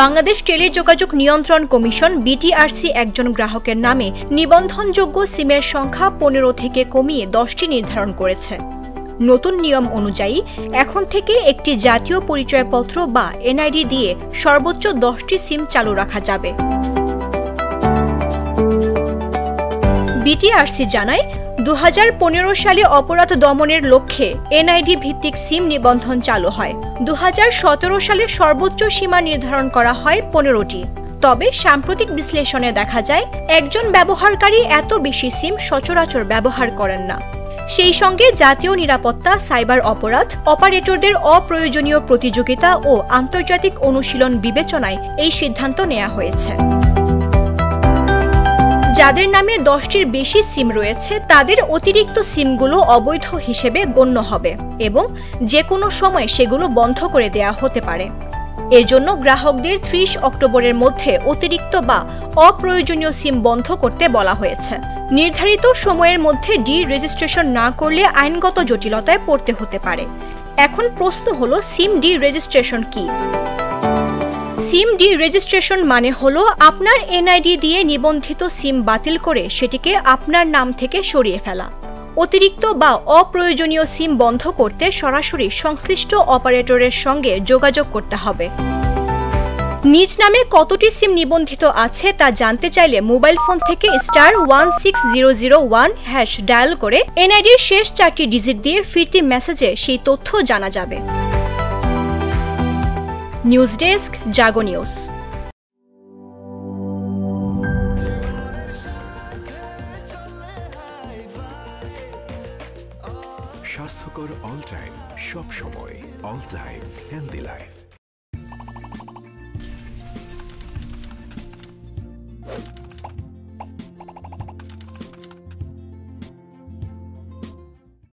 বাংলাদেশ টেলিযোগাযোগ নিয়ন্ত্রণ commission BTRC একজন গ্রাহকের নামে নিবন্ধনযোগ্য সিমের সংখ্যা 15 থেকে কমিয়ে 10টি নির্ধারণ করেছে। নতুন নিয়ম অনুযায়ী এখন থেকে একটি জাতীয় পরিচয়পত্র বা এনআইডি দিয়ে সর্বোচ্চ 10টি সিম চালু রাখা যাবে। বিটিআরসি জানায়, 2015 সালে অপরাধ দমনের লক্ষ্যে এনআইডি ভিত্তিক সিম নিবন্ধন চালু হয়। 2017 সালে সর্বোচ্চ সীমা নির্ধারণ করা হয় 15টি। তবে সাম্প্রতিক বিশ্লেষণে দেখা যায়, একজন ব্যবহারকারী এত বেশি সিম সচরাচর ব্যবহার করেন না। সেই সঙ্গে জাতীয় নিরাপত্তা, সাইবার অপরাধ, অপারেটরদের অপ্রয়োজনীয় প্রতিযোগিতা ও আন্তর্জাতিক অনুশীলন বিবেচনায় এই সিদ্ধান্ত নেওয়া হয়েছে। যাদের নামে 10টির বেশি সিম রয়েছে তাদের অতিরিক্ত সিমগুলো অবৈধ হিসেবে গণ্য হবে এবং যে কোনো সময় সেগুলো বন্ধ করে দেয়া হতে পারে। এর জন্য গ্রাহকদের 30 অক্টোবরের মধ্যে অতিরিক্ত বা অপ্রয়োজনীয় সিম বন্ধ করতে বলা হয়েছে। নির্ধারিত সময়ের মধ্যে ডি-রেজিস্ট্রেশন না করলে আইনগত জটিলতায় পড়তে হতে পারে। এখন প্রশ্ন হলো, সিম ডি-রেজিস্ট্রেশন কি? সিম ডি-রেজিস্ট্রেশন মানে হলো আপনার এনআইডি দিয়ে নিবন্ধিত সিম বাতিল করে সেটিকে আপনার নাম থেকে সরিয়ে ফেলা। অতিরিক্ত বা অপ্রয়োজনীয় সিম বন্ধ করতে সরাসরি সংশ্লিষ্ট অপারেটরের সঙ্গে যোগাযোগ করতে হবে। নিজ নামে কতটি সিম নিবন্ধিত আছে তা জানতে চাইলে মোবাইল ফোন থেকে *16001# ডায়াল করে এনআইডির শেষ 4টি ডিজিট দিয়ে ফিরতি মেসেজে সেই তথ্য জানা যাবে। নিউজ ডেস্ক, জাগো নিউজ। স্বাস্থ্যকর অল টাইম, সব সময় অল টাইম হেলদি লাইফ।